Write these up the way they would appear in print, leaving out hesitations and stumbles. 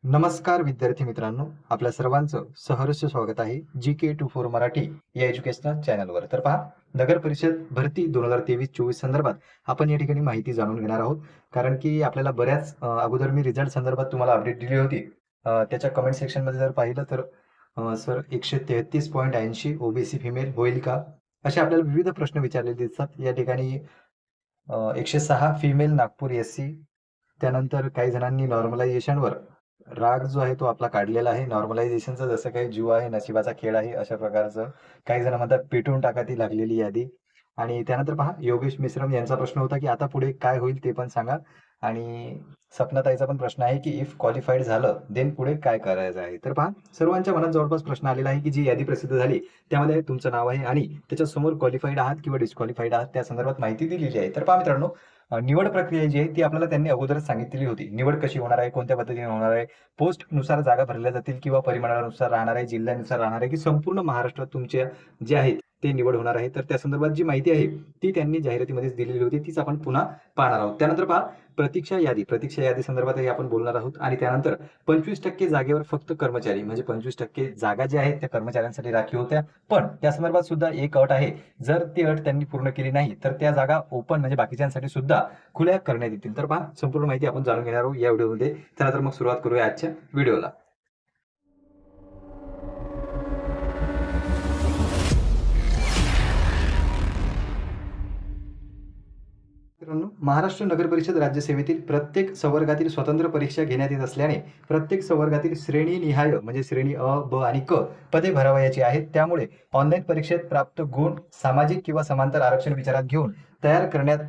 नमस्कार विद्यार्थी मित्रांनो, आपल्या सर्वांचं सहर्ष स्वागत आहे GK24 मराठी या एज्युकेशनल चॅनलवर. तर पहा, नगर परिषद भरती 2023-24 संदर्भात आपण या ठिकाणी माहिती जाणून घेणार आहोत. कारण की आपल्याला बऱ्याच अगोदर मी रिझल्ट संदर्भात तुम्हाला अपडेट दिली होती. त्याच्या कमेंट सेक्शनमध्ये जर पाहिलं तर सर 133.80 ओबीसी फिमेल होईल का, असे आपल्याला विविध प्रश्न विचारलेले दिसतात. या ठिकाणी 106 फिमेल नागपूर SC, त्यानंतर काही जणांनी नॉर्मलायझेशनवर राग जो आहे तो आपला काढलेला आहे. नॉर्मलायझेशनचा जसं काही जीव आहे, नशिबाचा खेळ आहे, अशा प्रकारचं. काही जण म्हणतात पेटवून टाका ती लागलेली यादी. आणि त्यानंतर पहा, योगेश मिश्रम यांचा प्रश्न होता की आता पुढे काय होईल ते पण सांगा. आणि सपनाताईचा पण प्रश्न आहे की इफ क्वालिफाईड झालं देन पुढे काय करायचं आहे. तर पहा, सर्वांच्या मनात जवळपास प्रश्न आलेला आहे की जी यादी प्रसिद्ध झाली त्यामध्ये तुमचं नाव आहे आणि त्याच्यासमोर क्वालिफाईड आहात किंवा डिस्क्वालिफाईड आहात त्या संदर्भात माहिती दिलेली आहे. तर पहा मित्रांनो, निवड प्रक्रिया जी आहे ती आपल्याला त्यांनी अगोदरच सांगितलेली होती. निवड कशी होणार आहे, कोणत्या पद्धतीने होणार आहे, पोस्टनुसार जागा भरल्या जातील किंवा परिमाणानुसार राहणार आहे, जिल्ह्यानुसार राहणार आहे, की संपूर्ण महाराष्ट्रात तुमच्या जे आहेत ते निवड होणार आहे. तर त्या संदर्भात जी माहिती आहे ती त्यांनी जाहिरातीमध्येच दिलेली होती, तीच आपण पुन्हा पाहणार आहोत. त्यानंतर पहा, प्रतीक्षा यादी संदर्भातही आपण बोलणार आहोत. आणि त्यानंतर 25% जागेवर फक्त कर्मचारी, म्हणजे 25% जागा ज्या आहेत त्या कर्मचाऱ्यांसाठी राखीव होत्या. पण त्या संदर्भात सुद्धा एक अट आहे, जर ती अट त्यांनी पूर्ण केली नाही तर त्या जागा ओपन म्हणजे बाकीच्यांसाठी सुद्धा खुल्या करण्यात येतील. तर पहा, संपूर्ण माहिती आपण जाणून घेणार आहोत या व्हिडिओमध्ये. चला तर मग सुरुवात करूया आजच्या व्हिडिओला. मित्रांनो, महाराष्ट्र नगर परिषद राज्यसेवेतील प्रत्येक संवर्गातील स्वतंत्र परीक्षा घेण्यात येत असल्याने प्रत्येक संवर्गातील श्रेणीनिहाय म्हणजे श्रेणी अ, ब आणि क पदे भरावयाची आहेत. त्यामुळे ऑनलाईन परीक्षेत प्राप्त गुण सामाजिक किंवा समांतर आरक्षण विचारात घेऊन तयार करण्यात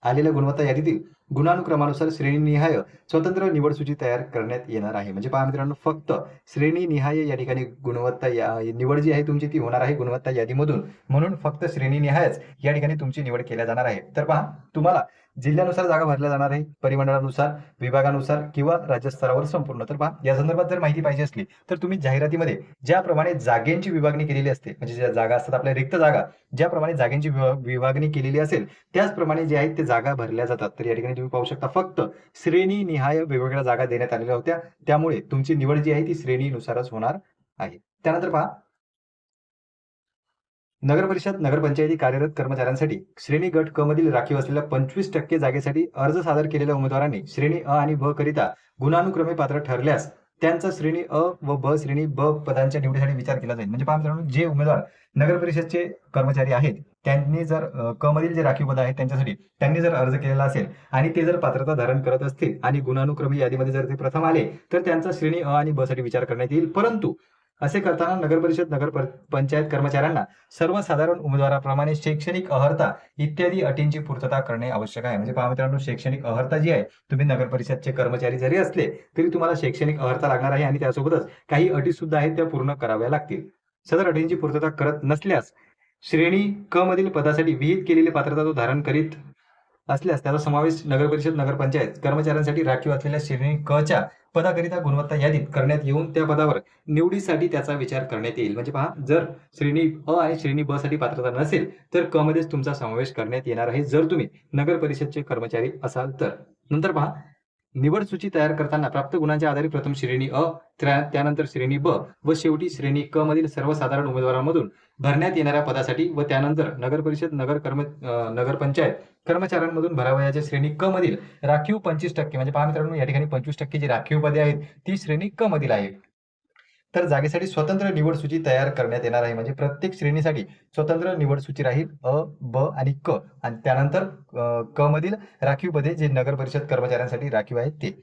आलेल्या गुणवत्ता यादीतील गुणानुक्रमानुसार श्रेणीनिहाय स्वतंत्र निवड सूची तयार करण्यात येणार आहे. म्हणजे पहा मित्रांनो, फक्त श्रेणीनिहाय या ठिकाणी गुणवत्ता निवड जी आहे तुमची ती होणार आहे गुणवत्ता यादीमधून. म्हणून फक्त श्रेणीनिहायच या ठिकाणी तुमची निवड केल्या जाणार आहे. तर पहा, तुम्हाला जिल्ह्यानुसार जागा भरल्या जाणार आहे, परिमंडळानुसार, विभागानुसार किंवा राज्यस्तरावर संपूर्ण. तर पहा, या संदर्भात जर माहिती पाहिजे असली तर तुम्ही जाहिरातीमध्ये ज्याप्रमाणे जागेंची विभागणी केलेली असते, म्हणजे ज्या जागा असतात आपल्या रिक्त जागा, ज्याप्रमाणे जागेंची विभागणी केलेली असेल त्याचप्रमाणे जे आहेत ते जागा भरल्या जातात. तर या ठिकाणी तुम्ही पाहू शकता, फक्त श्रेणीनिहाय वेगवेगळ्या जागा देण्यात आलेल्या होत्या. त्यामुळे तुमची निवड जी आहे ती श्रेणीनुसारच होणार आहे. त्यानंतर पहा, नगर परिषद नगरपंचायती कार्यरत कर्मचाऱ्यांसाठी श्रेणी गट क मधील राखीव असलेल्या 25% जागेसाठी अर्ज सादर केलेल्या उमेदवारांनी श्रेणी अ आणि ब करिता गुणानुक्रमे पात्र ठरल्यास त्यांचा श्रेणी अ व ब श्रेणी ब पदांच्या निवडीसाठी विचार केला जाईल. म्हणजे पहा मित्रांनो, जे उमेदवार नगर परिषदचे कर्मचारी आहेत त्यांनी जर क मधील जे राखीव पद आहेत त्यांच्यासाठी त्यांनी जर अर्ज केलेला असेल आणि ते जर पात्रता धारण करत असतील आणि गुणानुक्रमे यादीमध्ये जर ते प्रथम आले तर त्यांचा श्रेणी अ आणि ब साठी विचार करण्यात येईल. परंतु असे करताना नगर परिषद पंचायत कर्मचाऱ्यांना सर्वसाधारण उमेदवाराप्रमाणे शैक्षणिक अर्हता इत्यादी अटींची पूर्तता करणे आवश्यक आहे. म्हणजे पहा मित्रांनो, शैक्षणिक अर्हता जी आहे, तुम्ही नगर परिषदचे कर्मचारी जरी असले तरी तुम्हाला शैक्षणिक अर्हता लागणार आहे आणि त्यासोबतच काही अटी सुद्धा आहेत त्या पूर्ण कराव्या लागतील. सदर अटींची पूर्तता करत नसल्यास श्रेणी क मधील पदासाठी विहित केलेली पात्रता तो धारण करीत असल्यास त्याचा समावेश नगरपरिषद नगरपंचायत कर्मचाऱ्यांसाठी राखीव असलेल्या श्रेणी क च्या पदाकरिता गुणवत्ता यादीत करण्यात येऊन त्या पदावर निवडीसाठी त्याचा विचार करण्यात येईल. म्हणजे पहा, जर श्रेणी अ आणि श्रेणी ब साठी पात्रता नसेल तर क मध्येच तुमचा समावेश करण्यात येणार आहे, जर तुम्ही नगर परिषदचे कर्मचारी असाल तर. नंतर पहा, निवड सूची तयार करताना प्राप्त गुणांच्या आधारे प्रथम श्रेणी अ, त्यानंतर श्रेणी ब व शेवटी श्रेणी क मधील सर्वसाधारण उमेदवारांमधून भरण्यात येणाऱ्या पदासाठी व त्यानंतर नगर परिषद नगरपंचायत कर्मचाऱ्यांमधून भरावयाच्या श्रेणी क मधील राखीव 25%, म्हणजे पहा मित्रांनो, या ठिकाणी 25% जी राखीव पदे आहेत ती श्रेणी क मधील आहे. तर जागेसाठी स्वतंत्र निवड सूची तयार करण्यात येणार आहे. म्हणजे प्रत्येक श्रेणीसाठी स्वतंत्र निवड सूची राहील अ, ब आणि क. आणि त्यानंतर क मधील राखीव पदे जे नगर परिषद कर्मचाऱ्यांसाठी राखीव आहेत ते.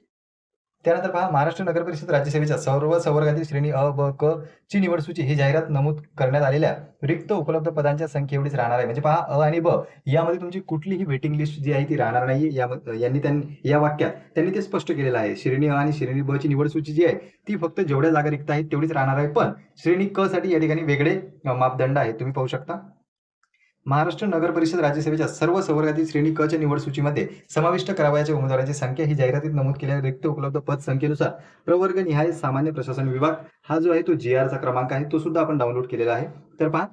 त्यानंतर पहा, महाराष्ट्र नगर परिषद राज्यसेवेच्या सर्व संवर्गातील श्रेणी अ, ब, क ची निवड सूची ही जाहिरात नमूद करण्यात आलेल्या रिक्त उपलब्ध पदांच्या संख्येएवढीच राहणार आहे. म्हणजे पहा, अ आणि ब यामध्ये तुमची कुठलीही वेटिंग लिस्ट जी आहे ती राहणार नाही. त्यांनी या वाक्यात त्यांनी ते स्पष्ट केलेलं आहे. श्रेणी अ आणि श्रेणी ब ची निवड सूची जी आहे ती फक्त जेवढ्या जागा रिक्त आहेत तेवढीच राहणार आहे. पण श्रेणी क साठी या ठिकाणी वेगळे मापदंड आहेत, तुम्ही पाहू शकता. महाराष्ट्र नगर परिषद राज्यसेवेच्या सर्व संवर्गातील श्रेणी क च्या निवड सूचीमध्ये समाविष्ट करावयाच्या उमेदवारांची संख्या ही जाहिरातीत नमूद केलेल्या रिक्त उपलब्ध पद संख्येनुसार प्रवर्ग निहाय सामान्य प्रशासन विभाग हा जो आहे तो GR चा क्रमांक आहे तो सुद्धा आपण डाउनलोड केलेला आहे. तर पहा,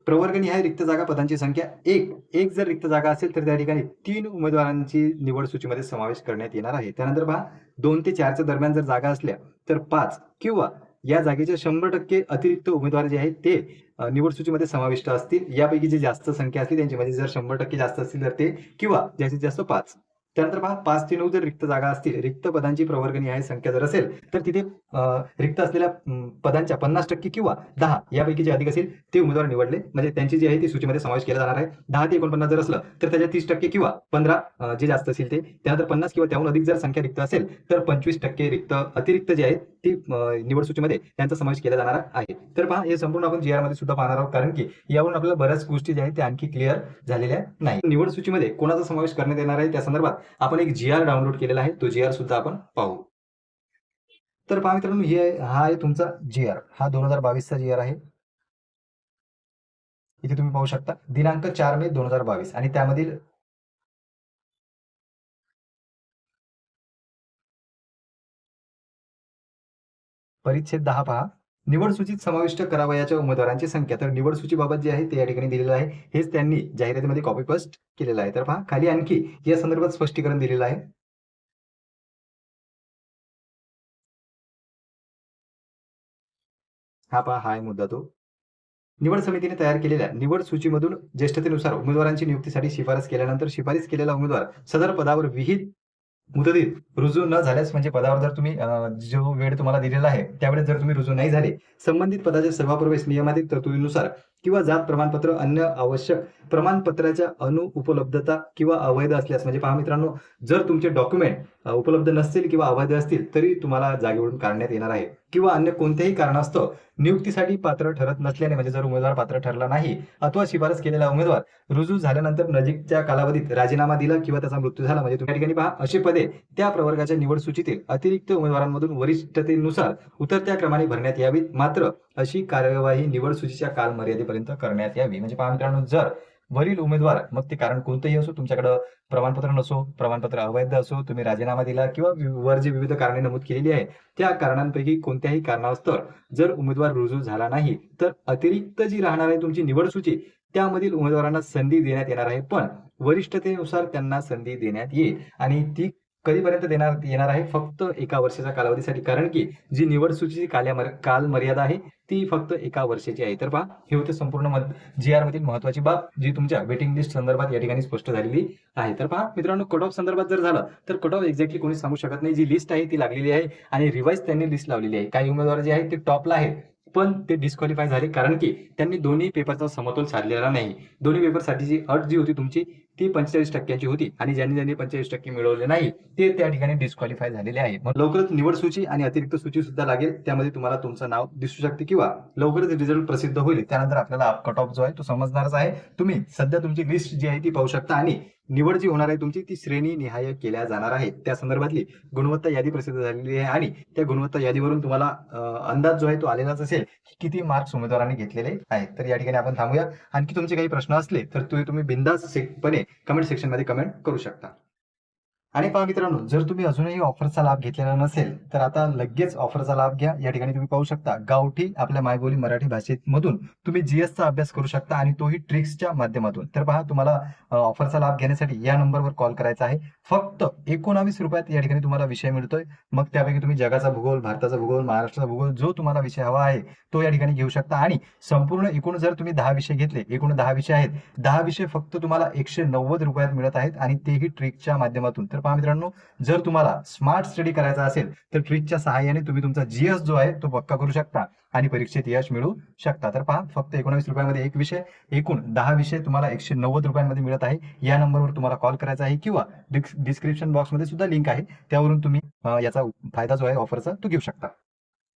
प्रवर्गनिहाय रिक्त जागा पदांची संख्या एक जर रिक्त जागा असेल तर त्या ठिकाणी 3 उमेदवारांची निवड सूचीमध्ये समावेश करण्यात येणार आहे. त्यानंतर पहा, 2 ते 4च्या दरम्यान जर जागा असल्या तर 5 किंवा या जागेचे 100% अतिरिक्त उमेदवार जे आहेत ते निवड सूचीमध्ये समाविष्ट असतील. यापैकी जी जास्त संख्या असतील त्यांची, म्हणजे जर 100% जास्त असतील तर ते, किंवा जास्तीत जास्त 5. त्यानंतर पहा 5 ते 9 जर रिक्त जागा असतील, रिक्त पदांची प्रवर्गणीय संख्या जर असेल तर तिथे रिक्त असलेल्या पदांच्या 50% किंवा 10 यापैकी जे अधिक असेल ते उमेदवार निवडले, म्हणजे त्यांची जी आहे ती सूचीमध्ये समावेश केला जाणार आहे. 10 ते 49 जर असलं तर त्याच्या 30% किंवा 15 जे जास्त असेल ते. त्यानंतर 50 किंवा त्याहून अधिक जर संख्या रिक्त असेल तर 25% रिक्त अतिरिक्त जे आहेत ती निवड सूचीमध्ये त्यांचा समावेश केला जाणार आहे. तर पहा हे संपूर्ण आपण GR मध्ये सुद्धा पाहणार आहोत, कारण की यावरून आपल्याला बऱ्याच गोष्टी ज्या आहेत त्या आणखी क्लिअर झालेल्या नाही. निवड सूचीमध्ये कोणाचा समावेश करण्यात येणार आहे त्या संदर्भात आपण एक GR डाउनलोड केलेला आहे, तो GR सुद्धा आपण पाहू. तर पहा मित्रांनो, हा आहे तुमचा GR. हा 2022चा GR आहे. इथे तुम्ही पाहू शकता दिनांक 4 मे 2022 आणि त्यामधील परिच्छेद 10 पहा. निवड सूचीत समाविष्ट करावयाच्या उमेदवारांची संख्या. तर निवड सूचीबाबत जे आहे ते या ठिकाणी दिलेलं आहे. हेच त्यांनी जाहिरातीमध्ये कॉपी पेस्ट केलेलं आहे. तर पहा खाली आणखी या संदर्भात स्पष्टीकरण दिलेलं आहे. हा पहा, हा आहे मुद्दा तो. निवड समितीने तयार केलेल्या निवड सूचीमधून ज्येष्ठतेनुसार उमेदवारांची नियुक्तीसाठी शिफारस केल्यानंतर शिफारस केलेला उमेदवार सदर पदावर विहित मुदतीत रुजू न झाल्यास, म्हणजे पदावर जर तुम्ही जो वेळ तुम्हाला दिलेला आहे त्यावेळेस जर तुम्ही रुजू नाही झाले, संबंधित पदाच्या सभाप्रवेश नियमातील तरतुदीनुसार किंवा जात प्रमाणपत्र अन्य आवश्यक प्रमाणपत्राच्या अनुपलब्धता किंवा अवैध असल्यास, म्हणजे पहा मित्रांनो, जर तुमचे डॉक्युमेंट उपलब्ध नसतील किंवा अवैध असतील तरी तुम्हाला जागेवरून काढण्यात येणार आहे. किंवा अन्य कोणत्याही कारणास्तव नियुक्तीसाठी पात्र ठरत नसल्याने, म्हणजे जर उमेदवार पात्र ठरला नाही अथवा शिफारस केलेला उमेदवार रुजू झाल्यानंतर नजीकच्या कालावधीत राजीनामा दिला किंवा त्याचा मृत्यू झाला, म्हणजे तुम्ही या ठिकाणी पहा अशी पदे त्या प्रवर्गाच्या निवड सूचीतील अतिरिक्त उमेदवारांमधून वरिष्ठतेनुसार उतरत्या क्रमाने भरण्यात यावीत. मात्र अशी कार्यवाही निवड सूचीच्या कालमर्यादेपर्यंत करण्यात यावी. म्हणजे पहा मित्रांनो, जर वरील उमेदवार, मग ते कारण कोणतंही असो, तुमच्याकडे प्रमाणपत्र नसो, प्रमाणपत्र अवैध असो, तुम्ही राजीनामा दिला किंवा वर जे विविध कारणे नमूद केलेली आहे त्या कारणांपैकी कोणत्याही कारणास्तव जर उमेदवार रुजू झाला नाही तर अतिरिक्त जी राहणार आहे तुमची निवड सूची त्यामधील उमेदवारांना संधी देण्यात येणार आहे. पण वरिष्ठतेनुसार त्यांना संधी देण्यात येईल आणि ती कधीपर्यंत देण्यात येणार आहे? फक्त 1 वर्षाच्या कालावधीसाठी, कारण की जी निवड सूचीची कालमर्यादा आहे ती फक्त 1 वर्षाची आहे. तर पहा हे होते संपूर्ण GR मधील महत्वाची बाब, जी तुमच्या वेटिंग लिस्ट संदर्भात या ठिकाणी स्पष्ट झालेली आहे. तर पहा मित्रांनो, कट ऑफ संदर्भात जर झालं तर कट ऑफ एक्झॅक्टली कोणी सांगू शकत नाही. जी लिस्ट आहे ती लागलेली आहे आणि रिवाइज त्यांनी लिस्ट लावलेली आहे. काही उमेदवार जे आहेत ते टॉपला आहेत पण ते डिस्क्वालिफाय झाले, कारण की त्यांनी दोन्ही पेपरचा समतोल साधलेला नाही. दोन्ही पेपरसाठीची अट जी होती तुमची ती 45% होती आणि ज्यांनी 45% मिळवले नाही ते त्या ठिकाणी डिस्क्वालिफाय झालेले आहे. मग लवकरच निवड सूची आणि अतिरिक्त सूची सुद्धा लागेल, त्यामध्ये तुम्हाला तुमचं नाव दिसू शकते किंवा लवकरच रिझल्ट प्रसिद्ध होईल. त्यानंतर आपल्याला कट ऑफ जो आहे तो समजणारच आहे. तुम्ही सध्या तुमची लिस्ट जी आहे ती पाहू शकता आणि निवड जी होणार आहे तुमची ती श्रेणी निहाय केल्या जाणार आहे. त्या संदर्भातली गुणवत्ता यादी प्रसिद्ध झालेली आहे आणि त्या गुणवत्ता यादीवरून तुम्हाला अंदाज जो आहे तो आलेलाच असेल की किती मार्क्स उमेदवारांनी घेतलेले आहेत. तर या ठिकाणी आपण थांबूया. आणखी तुमचे काही प्रश्न असले तर तुम्ही बिनधास्तपणे कमेंट सेक्शन मध्ये कमेंट करू शकता. आणि पहा मित्रांनो, जर तुम्ही अजूनही ऑफरचा लाभ घेतलेला नसेल तर आता लगेच ऑफरचा लाभ घ्या. या ठिकाणी तुम्ही पाहू शकता गावठी आपल्या मायबोली मराठी भाषेमधून तुम्ही GSचा अभ्यास करू शकता आणि तोही ट्रिक्सच्या माध्यमातून. तर पहा, तुम्हाला ऑफरचा लाभ घेण्यासाठी या नंबरवर कॉल करायचा आहे. फक्त 19 रुपयात या ठिकाणी तुम्हाला विषय मिळतोय. मग त्यापैकी तुम्ही जगाचा भूगोल, भारताचा भूगोल, महाराष्ट्राचा भूगोल जो तुम्हाला विषय हवा आहे तो या ठिकाणी घेऊ शकता. आणि संपूर्ण एकूण जर तुम्ही 10 विषय घेतले, एकूण 10 विषय आहेत, 10 विषय फक्त तुम्हाला 190 रुपयात मिळत आहेत आणि तेही ट्रिकच्या माध्यमातून. तर पहा मित्रांनो, जर तुम्हाला स्मार्ट स्टडी करायचा असेल तर ट्रिकच्या सहाय्याने तुम्ही तुमचा GS जो आहे तो पक्का करू शकता आणि परीक्षेत यश मिळवू शकता. तर पहा, फक्त 19 रुपयामध्ये एक विषय, एकूण 10 विषय तुम्हाला 190 रुपयांमध्ये मिळत आहे. या नंबरवर तुम्हाला कॉल करायचा आहे किंवा डिस्क्रिप्शन बॉक्समध्ये सुद्धा लिंक आहे, त्यावरून तुम्ही याचा फायदा जो आहे ऑफरचा तो घेऊ शकता.